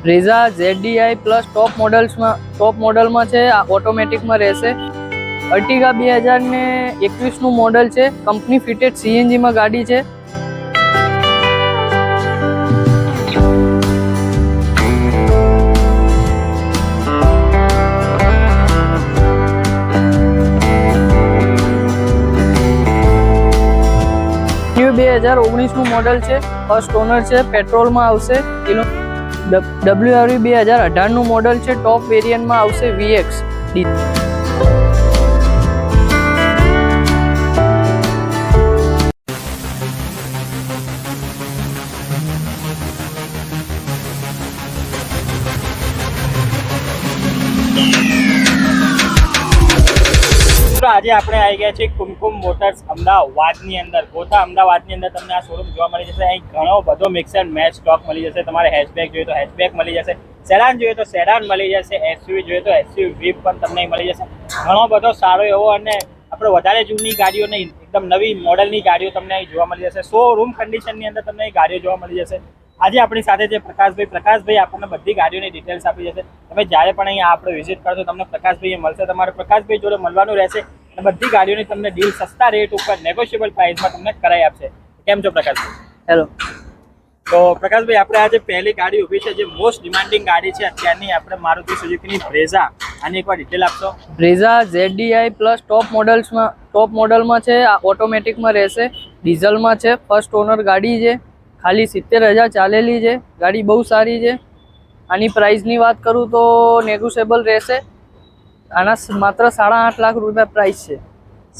Brezza ZDI plus ટોપ મોડલમાં છે, આ ઓટોમેટિકમાં રહેશે। અર્ટિગા 2021નું મોડલ છે, કંપની ફિટેડ CNGમાં ગાડી છે। ન્યુ 2019નું મોડલ છે, ફર્સ્ટ ઓનર છે, પેટ્રોલમાં આવશે। WRV 2018નું મોડલ છે, ટોપ વેરિયન્ટમાં આવશે VX। આજે આપણે આવી ગયા છે કુમકુમ મોટર્સ અમદાવાદની અંદર। ગોતા અમદાવાદની અંદર તમને આ શોરૂમ જોવા મળી જશે। અહીં ઘણો બધો મિક્સ એન્ડ મેચ સ્ટોક મળી જશે। તમારે હેચબેક જોઈએ તો હેચબેક મળી જશે, સેડાન જોઈએ તો સેડાન મળી જશે, SUV જોઈએ તો SUV પણ તમને મળી જશે। ઘણો બધો સારો એવો અને આપણે વધારે જૂની ગાડીઓ નહીં, એકદમ નવી મોડલની ગાડીઓ તમને અહીં જોવા મળી જશે। શોરૂમ કન્ડિશનની અંદર તમને અહીં ગાડીઓ જોવા મળી જશે। આજે આપણી સાથે છે પ્રકાશભાઈ આપણને બધી ગાડીઓની ડિટેલ્સ આપી જશે। તમે જ્યારે પણ અહીંયા આપણે વિઝિટ કરશો તમને પ્રકાશભાઈ મળશે। તમારે પ્રકાશભાઈ જોડે મળવાનું રહેશે અને બધી ગાડીઓની તમને ડીલ સસ્તા રેટ ઉપર નેગોશિયેબલ પ્રાઇસમાં તમને કરાવી આપશે। કેમ છો પ્રકાશભાઈ? હેલો। તો પ્રકાશભાઈ, આપણે આજે પહેલી ગાડી ઊભી છે જે મોસ્ટ ડિમાન્ડિંગ ગાડી છે અત્યારની, આપણે મારુતિ સુઝુકીની બ્રેઝા। આની એકવાર ડિટેલ આપશો? બ્રેઝા ZDI પ્લસ ટોપ મોડલમાં છે, આ ઓટોમેટિકમાં રહેશે, ડીઝલમાં છે, ફર્સ્ટ ઓનર ગાડી છે, ખાલી 70,000 ચાલેલી છે। ગાડી બહુ સારી છે। આની પ્રાઇસની વાત કરું તો નેગોશિયેબલ રહેશે। આના માત્ર 8.5 લાખ રૂપિયા પ્રાઇસ છે।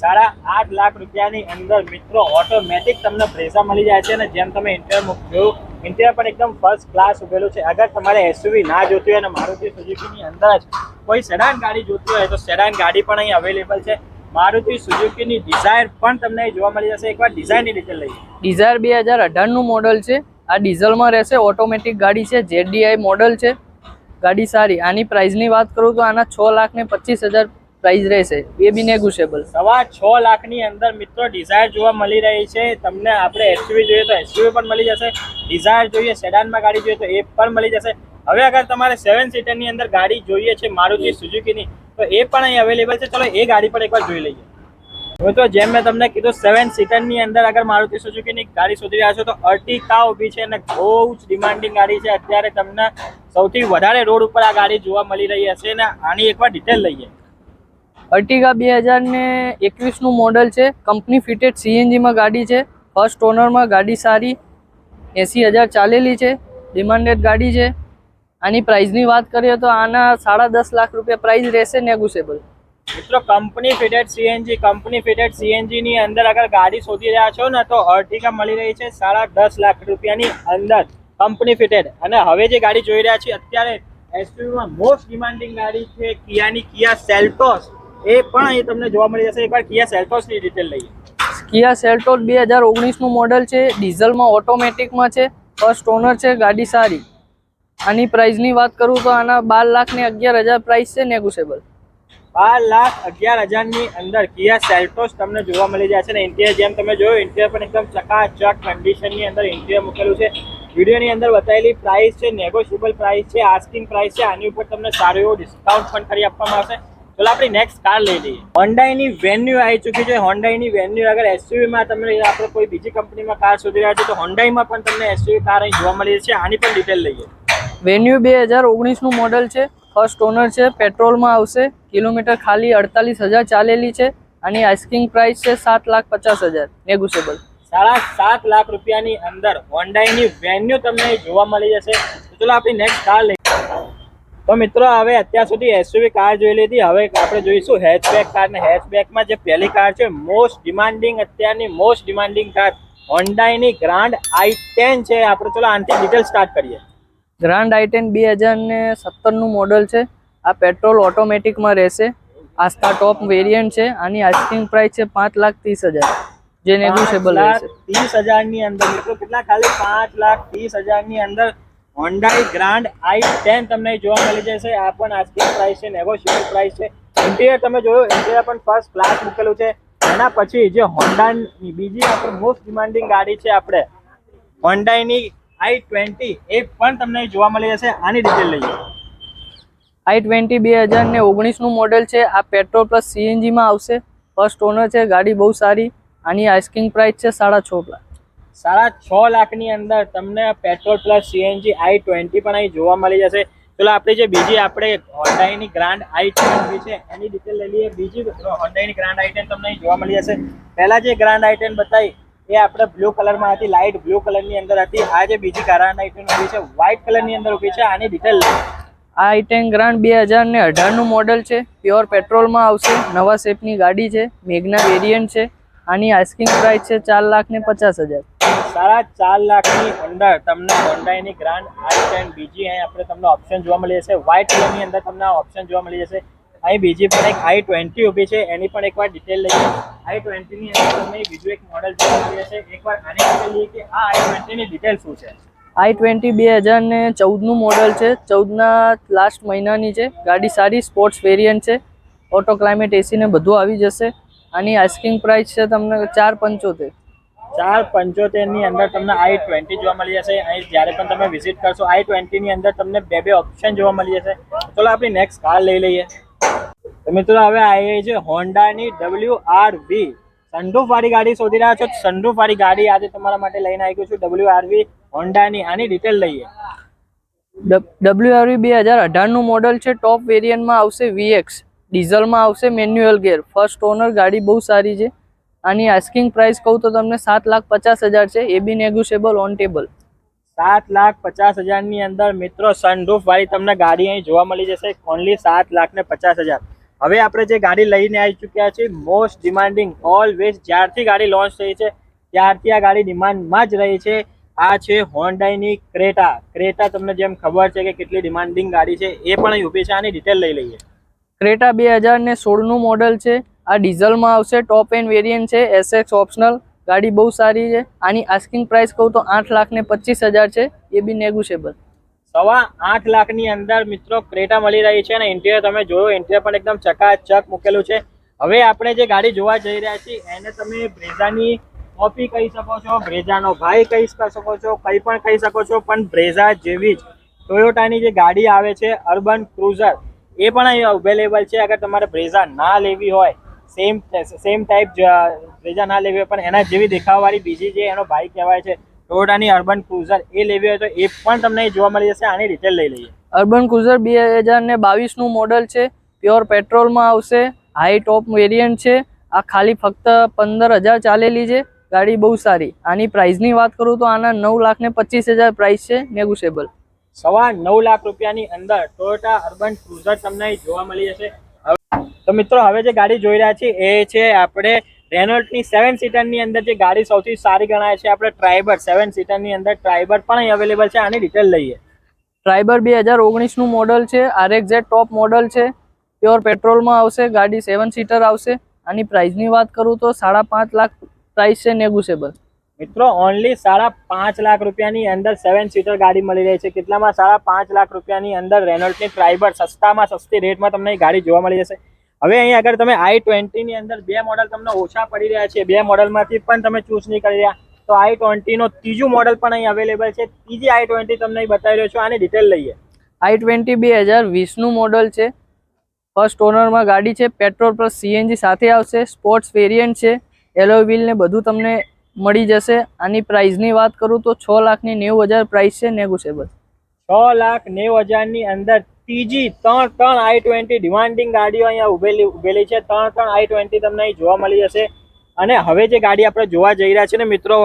8.5 લાખ રૂપિયાની અંદર મિત્રો ઓટોમેટિક તમને બ્રેઝા મળી જાય છે। અને જેમ તમે ઇન્ટિરિયર જોયું, ઇન્ટિરિયર પણ એકદમ ફર્સ્ટ ક્લાસ ઉભેલું છે। અગર તમારે SUV ના જોતી હોય અને મારુતિ સુઝુકીની અંદર જ કોઈ સેડાન ગાડી જોતી હોય તો સેડાન ગાડી પણ અહીં અવેલેબલ છે। મારુતિ સુઝુકીની ડિઝાયર પણ તમને અહીં જોવા મળી જશે। એકવાર ડિઝાઇનની ડિટેલ લઈએ। ડિઝાયર 2018નું મોડલ છે, આ ડીઝલમાં રહેશે, ઓટોમેટિક ગાડી છે, ZDI મોડલ છે, ગાડી સારી। આની પ્રાઇસની વાત કરું તો આના 6,25,000 પ્રાઇસ રહેશે, એ બી નેગોશિયેબલ। 6.25 લાખની અંદર મિત્રો ડિઝાયર જોવા મળી રહી છે તમને। આપણે SUV જોઈએ તો SUV પણ મળી જશે, ડિઝાયર જોઈએ સેડાનમાં ગાડી જોઈએ તો એ પણ મળી જશે। હવે અગર તમારે 7 સીટરની અંદર ગાડી જોઈએ છે મારુતિ સુઝુકીની તો એ પણ અહીં અવેલેબલ છે। ચલો એ ગાડી પણ એકવાર જોઈ લઈએ। હવે તો જેમ મેં તમને કીધું 7 સીટરની અંદર અગર મારુતિ સુઝુકીની ગાડી શોધી રહ્યા છો તો અર્ટિગા ઊભી છે અને બહુ જ ડિમાન્ડિંગ ગાડી છે। અત્યારે તમને સૌથી વધારે રોડ ઉપર આ ગાડી જોવા મળી રહી હશે અને આની એકવાર ડિટેલ લઈએ। અર્ટિગા 2021નું મોડલ છે, કંપની ફિટેડ CNGમાં ગાડી છે, ફર્સ્ટ ઓનરમાં ગાડી સારી, 80,000 ચાલેલી છે, ડિમાન્ડેડ ગાડી છે। આની પ્રાઇસની વાત કરીએ તો આના 10.5 લાખ રૂપિયા પ્રાઇસ રહેશે, નેગોશિયેબલ। મિત્રો કંપની ફિટેડ CNG ની અંદર અગર ગાડી શોધી રહ્યા છો ને તો અર્ટિગા મળી રહી છે 10.5 લાખ રૂપિયાની અંદર કંપની ફિટેડ। અને હવે જે ગાડી જોઈ રહ્યા છીએ અત્યારે SUVમાં મોસ્ટ ડિમાન્ડિંગ ગાડી છે કિયાની કિયા સેલ્ટોસ, એ પણ અહીં તમને જોવા મળી જશે। એકવાર કિયા સેલ્ટોસની ડિટેલ લઈએ। કિયા સેલ્ટોસ 2019નું મોડલ છે, ડીઝલમાં ઓટોમેટિકમાં છે, ફર્સ્ટ ઓનર છે, ગાડી સારી। આની પ્રાઇસની વાત કરું તો આના 12,11,000 પ્રાઇસ છે, નેગોશિયેબલ। 12,11,000ની અંદર કિયા સેલ્ટોસ તમને જોવા મળી જાય છે। અને ઇન્ટિરિયર જેમ તમે જોયું, ઇન્ટિરિયર પણ એકદમ ચકાચક કન્ડિશનની અંદર ઇન્ટિરિયર મૂકેલું છે। વિડીયોની અંદર બતાવેલી પ્રાઇસ છે, નેગોશિયેબલ પ્રાઇસ છે, આસ્કિંગ પ્રાઇસ છે। આની ઉપર તમને સારું એવું ડિસ્કાઉન્ટ પણ કરી આપવામાં આવશે। ચલો આપણી નેક્સ્ટ કાર લઈ લઈએ। હોન્ડાઈની વેન્યુ આવી ચૂકી છે। હોન્ડાઈની વેન્યુ અગર SUVમાં તમને આપણે કોઈ બીજી કંપનીમાં કાર શોધી રહ્યા છે તો હોન્ડાઈમાં પણ તમને SUV કાર અહીં જોવા મળી છે। આની પણ ડિટેલ લઈએ। વેન્યુ 2019નું મોડલ છે, ફર્સ્ટ ઓનર છે, પેટ્રોલમાં આવશે, કિલોમીટર ખાલી 48,000 ચાલેલી છે। આની આસ્કિંગ પ્રાઇસ છે 7,50,000, નેગોશિયેબલ। 7.5 લાખ રૂપિયાની અંદર હોન્ડાઈની વેન્યુ તમને જોવા મળી જશે। તો ચલો આપણી નેક્સ્ટ કાર લઈએ। તો મિત્રો હવે અત્યાર સુધી SUV કાર જોઈ લીધી, હવે આપણે જોઈશું હેચબેક કાર। ને હેચબેકમાં જે પહેલી કાર છે મોસ્ટ ડિમાન્ડિંગ, અત્યારની મોસ્ટ ડિમાન્ડિંગ કાર હોન્ડાઈની ગ્રાન્ડ i10 છે। આપણે ચલો આનાથી ડિટેલ સ્ટાર્ટ કરીએ। ગ્રાન્ડ i10 2017નું મોડલ છે, આ પેટ્રોલ ઓટોમેટિકમાં રહેશે, આસ્થા ટોપ વેરિયન્ટ છે। આની આસ્કિંગ પ્રાઇસ છે 5,30,000, જે નેગોશિયેબલ રહેશે। 5,30,000ની અંદર મિત્રો કેટલા? ખાલી 5,30,000ની અંદર હોન્ડાઈ ગ્રાન્ડ i10 તમને જોવા મળી જશે। આ પણ આસ્કિંગ પ્રાઇસ છે, નેગોશિયેબલ પ્રાઇસ છે। ઇન્ટિરિયર તમે જોયું, ઇન્ટિરિયર પણ ફર્સ્ટ ક્લાસ મૂકેલું છે। એના પછી જે હોન્ડાની બીજી આપણે મોસ્ટ ડિમાન્ડિંગ ગાડી છે આપણે હોન્ડાઈની i20 એ પણ તમને જોવા મળી જશે. આની ડિટેલ લઈએ. i20 2019નું મોડેલ છે. આ પેટ્રોલ પ્લસ સીએનજીમાં આવશે. ફર્સ્ટ ઓનર છે. ગાડી બહુ સારી. આની આસ્કિંગ પ્રાઇસ છે 6.5 લાખ. 6.5 લાખની અંદર તમને પેટ્રોલ પ્લસ સીએનજી i20 પણ અહીં જોવા મળી જશે. ચલો આપણે જે બીજી આપણે હોન્ડાઈની ગ્રાન્ડ i10 છે એની ડિટેલ લઈ લઈએ. બીજી હોન્ડાઈની ગ્રાન્ડ i10 તમને અહીં જોવા મળી જશે. પહેલા જે ગ્રાન્ડ i10 બતાવી એ આપણે બ્લુ કલરમાં હતી, લાઇટ બ્લુ કલરની અંદર હતી. આ જે બીજી ગ્રાન્ડ i10 ઊભી છે વ્હાઇટ કલરની અંદર ઊભી છે. આની ડિટેલ લઈએ. આ i10 ગ્રાન્ડ 2018નું મોડેલ છે. પ્યોર પેટ્રોલમાં આવશે. નવા શેપની ગાડી છે. મેગ્ના વેરિયન્ટ છે. આની આસ્કિંગ પ્રાઇસ છે 4,50,000. 4.5 લાખની અંદર તમને હોન્ડાઈની ગ્રાન્ડ i10 બીજી અહીં આપણે તમને ઓપ્શન જોવા મળી જશે. વ્હાઇટ કલરની અંદર તમને આ ઓપ્શન જોવા મળી જશે. અહીં બીજી પણ એક i20 ઊભી છે. એની પણ એકવાર ડિટેલ લઈએ. i20 ની અંદર તમને બીજું એક મોડેલ જોવા મળી જશે. એકવાર આની ડિટેલ લઈએ કે આ i20 ની ડિટેલ શું છે. i20 2014નું મોડલ છે. 14ના લાસ્ટ મહિનાની છે. ગાડી સારી સ્પોર્ટ્સ વેરિયન્ટ છે. ઓટો ક્લાઇમેટ એસી ને બધું આવી જશે. આની આસ્કિંગ પ્રાઇસ છે તમને 4.75. 4.75 ની અંદર તમને i20 જોવા મળી જશે. અહીં જ્યારે પણ તમે વિઝિટ કરશો i20 ની અંદર તમને બે ઓપ્શન જોવા મળી જશે. ચલો આપણી નેક્સ્ટ કાર લઈ લઈએ. તો મિત્રો હવે આવી છે હોન્ડાની WRV. સનરૂફ વાળી ગાડી શોધી રહ્યા છો? સનરૂફ વાળી ગાડી આજે તમારા માટે લઈને આવી ગયો છું. WRV હોન્ડાની. આની ડિટેલ લઈએ. WRV 2018નું મોડલ છે. ટોપ વેરિયન્ટમાં આવશે. VX ડીઝલમાં આવશે. Manual gear. First owner. ગાડી બહુ સારી છે. આની આસ્કિંગ પ્રાઇસ કહું તો તમને 7,50,000 છે. એ બી નેગોશિયેબલ ઓન ટેબલ. 7,50,000 ની અંદર મિત્રો સનરૂફ વાળી તમને ગાડી અહીં જોવા મળી જશે. ઓનલી 7,50,000. હવે આપણે જે ગાડી લઈને આવી ચૂક્યા છીએ મોસ્ટ ડિમાન્ડિંગ ઓલવેઝ જ્યારથી ગાડી લોન્ચ થઈ છે ત્યારથી આ ગાડી ડિમાન્ડમાં જ રહી છે. આ છે હોન્ડાઈની ક્રેટા. ક્રેટા તમને જેમ ખબર છે કે કેટલી ડિમાન્ડિંગ ગાડી છે એ પણ અહીં ઊભી છે. આની ડિટેલ લઈ લઈએ. ક્રેટા 2016નું મોડલ છે. આ ડીઝલમાં આવશે. ટોપ એન્ડ વેરિયન્ટ છે. SX optional. ગાડી બહુ સારી છે. આની આસ્કિંગ પ્રાઇસ કહું તો 8,25,000 છે. એ બી નેગોશિયેબલ. 8.25 લાખની અંદર મિત્રો ક્રેટા મળી રહી છે. અને ઇન્ટિરિયર તમે જોયો, ઇન્ટિરિયર પણ એકદમ ચકાચક મૂકેલું છે. હવે આપણે જે ગાડી જોવા જઈ રહ્યા છીએ એને તમે બ્રેઝાની કોપી કહી શકો છો, બ્રેઝાનો ભાઈ કહી શકો છો, કંઈ પણ કહી શકો છો. પણ બ્રેઝા જેવી જ ટોયોટાની જે ગાડી આવે છે અર્બન ક્રુઝર એ પણ અહીં અવેલેબલ છે. અગર તમારે બ્રેઝા ના લેવી હોય, સેમ ટાઈપ બ્રેઝા ના લેવી હોય પણ એના જેવી દેખાવવાળી બીજી જે એનો ભાઈ કહેવાય છે ટોયોટાની અર્બન ક્રુઝર એ લેવી હોય તો એ પણ તમને જોવા મળી જશે. આની ડિટેલ લઈ લઈએ. અર્બન ક્રુઝર 2022નું મોડલ છે. પ્યોર પેટ્રોલમાં આવશે. હાઈ ટોપ વેરિયન્ટ છે. આ ખાલી ફક્ત 15,000 ચાલેલી છે. ગાડી બહુ સારી. આની પ્રાઇસની વાત કરું તો આના 9,25,000 પ્રાઇસ છે. નેગોશિયેબલ. 9.25 લાખ રૂપિયાની અંદર ટોયોટા અર્બન ક્રુઝર તમને જોવા મળી જશે. તો મિત્રો હવે જે ગાડી જોઈ રહ્યા છીએ એ છે આપણે રેનોલ્ટની 7 સીટરની અંદર જે ગાડી સૌથી સારી ગણાય છે આપણે ટ્રાઇબર. 7 સીટરની અંદર ટ્રાઇબર પણ અહીં અવેલેબલ છે. આની ડિટેલ લઈએ. ટ્રાઇબર 2019નું મોડલ છે. RXZ ટોપ મોડલ છે. પ્યોર પેટ્રોલમાં આવશે. ગાડી 7 સીટર આવશે. આની પ્રાઇસની વાત કરું તો 5.5 લાખ પ્રાઇસ છે. નેગોશિયેબલ. મિત્રો ઓનલી 5.5 લાખ રૂપિયાની અંદર 7 સીટર ગાડી મળી રહી છે. કેટલામાં? 5.5 લાખ રૂપિયાની અંદર રેનોલ્ટની ટ્રાઇબર સસ્તામાં સસ્તી રેટમાં તમને ગાડી જોવા મળી જશે. હવે અહીં અગર તમે i20 ની અંદર બે મોડલ તમને ઓછા પડી રહ્યા છે, બે મોડલમાંથી પણ તમે ચૂઝ નહીં કરી રહ્યા તો i20 નો ત્રીજું મોડલ પણ અહીં અવેલેબલ છે. ત્રીજી i20 તમને અહીં બતાવી રહ્યો છું. આની ડિટેલ લઈએ. i20 2020નું મોડલ છે. ફર્સ્ટ ઓનરમાં ગાડી છે. પેટ્રોલ પ્લસ સીએનજી સાથે આવશે. સ્પોર્ટ્સ વેરિયન્ટ છે. એલોય વ્હીલ ને બધું તમને મળી જશે. આની પ્રાઇસની વાત કરું તો 6,90,000 પ્રાઇસ છે. નેગોશિયેબલ. 6,90,000 ની અંદર ત્રીજી ત્રણ i20 ડિમાન્ડિંગ ગાડીઓ અહીંયા ઉભેલી છે. ત્રણ i20 તમને અહીં જોવા મળી જશે. અને હવે જે ગાડી આપણે જોવા જઈ રહ્યા છે ને મિત્રો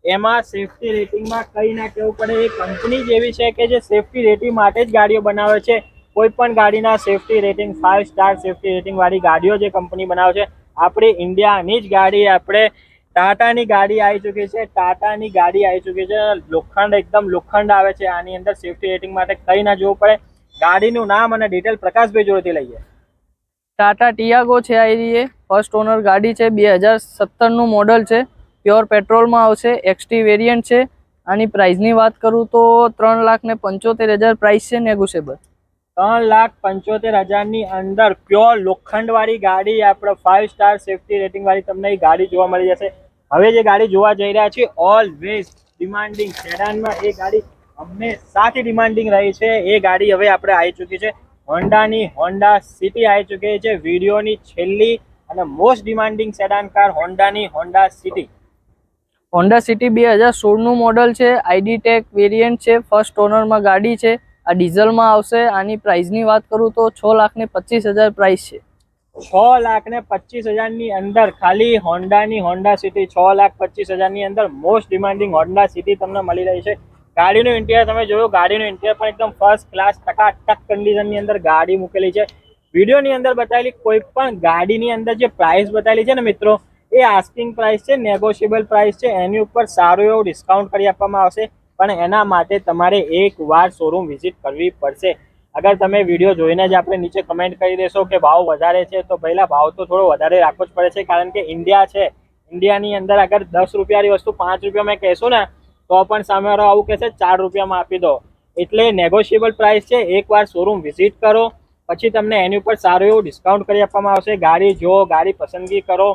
એમાં સેફટી રેટિંગમાં કંઈ ના કહેવું પડે. એ કંપની જ એવી છે કે જે સેફટી રેટિંગ માટે જ ગાડીઓ બનાવે છે. કોઈ પણ ગાડીના safety rating 5 star safety rating વાળી ગાડીઓ જે કંપની બનાવે છે. આપણી ઇન્ડિયાની જ ગાડી આપણે ટાટાની ગાડી આવી ચૂકી છે. ટાટાની ગાડી આવી ચૂકી છે. લોખંડ એકદમ લોખંડ આવે છે આની અંદર. સેફટી રેટિંગ માટે કંઈ ના જોવું પડે. ગાડીનું નામ અને ડિટેલ પ્રકાશભાઈ જોડેથી લઈએ. ટાટા ટિયાગો છે. આ ફર્સ્ટ ઓનર ગાડી છે. 2017નું મોડલ છે. પ્યોર પેટ્રોલમાં આવશે. XT વેરિયન્ટ છે. આની પ્રાઇસની વાત કરું તો 3,75,000 પ્રાઇસ છે. નેગોશિયેબલ. 3,75,000 ની અંદર પ્યોર લોખંડ વાળી ગાડી આપણે 5 સ્ટાર સેફટી રેટિંગ વાળી તમને ગાડી જોવા મળી જશે. હવે જે ગાડી જોવા જઈ રહ્યા છીએ ઓલવેઝ ડિમાન્ડિંગ સેડાનમાં એ ગાડી હંમેશાથી ડિમાન્ડિંગ રહી છે. એ ગાડી હવે આપણે આવી ચૂકી છે. હોન્ડાની હોન્ડા સિટી આવી ચૂકી છે. વિડીયોની છેલ્લી અને મોસ્ટ ડિમાન્ડિંગ સેડાન કાર હોન્ડાની હોન્ડા સિટી. હોન્ડા સિટી 2016નું મોડલ છે. આઈડી ટેક વેરિયન્ટ છે. ફર્સ્ટ ઓનરમાં ગાડી છે. આ ડીઝલમાં આવશે. આની પ્રાઇસની વાત કરું તો 6,25,000 પ્રાઇસ છે. 6,25,000ની અંદર ખાલી હોન્ડાની હોન્ડા સિટી 6,25,000ની અંદર મોસ્ટ ડિમાન્ડિંગ હોન્ડા સિટી તમને મળી રહી છે. ગાડીનું ઇન્ટિરિયર તમે જોયું, ગાડીનું ઇન્ટિરિયર પણ એકદમ ફર્સ્ટ ક્લાસ ટકાટક કન્ડિશનની અંદર ગાડી મૂકેલી છે. વિડીયોની અંદર બતાવેલી કોઈ પણ ગાડીની અંદર જે પ્રાઇસ બતાવેલી છે ને મિત્રો, એ આસ્કિંગ પ્રાઇસ છે, નેગોશિયેબલ પ્રાઇસ છે. એની ઉપર સારું એવું ડિસ્કાઉન્ટ કરી આપવામાં આવશે, પણ એના માટે તમારે એકવાર શોરૂમ વિઝિટ કરવી પડશે. અગર તમે વિડીયો જોઈને જ આપણે નીચે કમેન્ટ કરી દેશો કે ભાવ વધારે છે, તો પહેલા ભાવ તો થોડો વધારે રાખવો જ પડે છે, કારણ કે ઇન્ડિયા છે. ઇન્ડિયાની અંદર અગર 10 રૂપિયાની વસ્તુ 5 રૂપિયામાં કહેશું ને, તો પણ સામેવાળો આવું કહેશે 4 રૂપિયામાં આપી દો. એટલે નેગોશિયેબલ પ્રાઇસ છે. એકવાર શોરૂમ વિઝિટ કરો, પછી તમને એની ઉપર સારું એવું ડિસ્કાઉન્ટ કરી આપવામાં આવશે. ગાડી જુઓ, ગાડી પસંદગી કરો,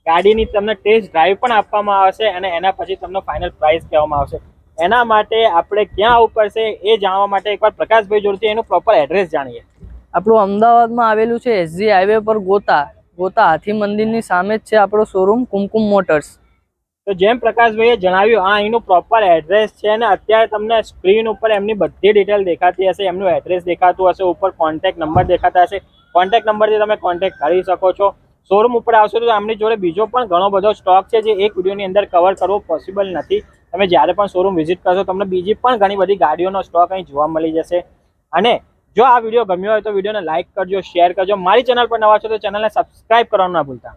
ગાડીની તમને ટેસ્ટ ડ્રાઈવ પણ આપવામાં આવશે અને એના પછી તમને ફાઇનલ પ્રાઇસ કહેવામાં આવશે. એના માટે આપણે ક્યાં આવવું પડશે એ જાણવા માટે એકવાર પ્રકાશભાઈ જોડથી એનું પ્રોપર એડ્રેસ જાણીએ. આપણું અમદાવાદમાં આવેલું છે. એસજી હાઈવે પર ગોતા હાથી મંદિરની સામે જ છે આપણો શોરૂમ કુમકુમ મોટર્સ. તો જેમ પ્રકાશભાઈએ જણાવ્યું, આ એનું પ્રોપર એડ્રેસ છે અને અત્યારે તમને સ્ક્રીન ઉપર એમની બધી ડિટેલ દેખાતી હશે, એમનું એડ્રેસ દેખાતું હશે, ઉપર કોન્ટેક્ટ નંબર દેખાતા હશે. કોન્ટેક્ટ નંબરથી તમે કોન્ટેક્ટ કરી શકો છો. શોરૂમ ઉપર આવશો તો એમની જોડે બીજો પણ ઘણો બધો સ્ટોક છે, જે એક વિડીયોની અંદર કવર કરવો પોસિબલ નથી. તમે જ્યારે પણ શોરૂમ વિઝિટ કરશો તમને બીજી પણ ઘણી બધી ગાડીઓનો સ્ટોક અહીં જોવા મળી જશે. અને જો આ વિડીયો ગમ્યો હોય તો વિડીયોને લાઇક કરજો, શેર કરજો. મારી ચેનલ પર નવા છો તો ચેનલને સબસ્ક્રાઇબ કરવાનું ના ભૂલતા.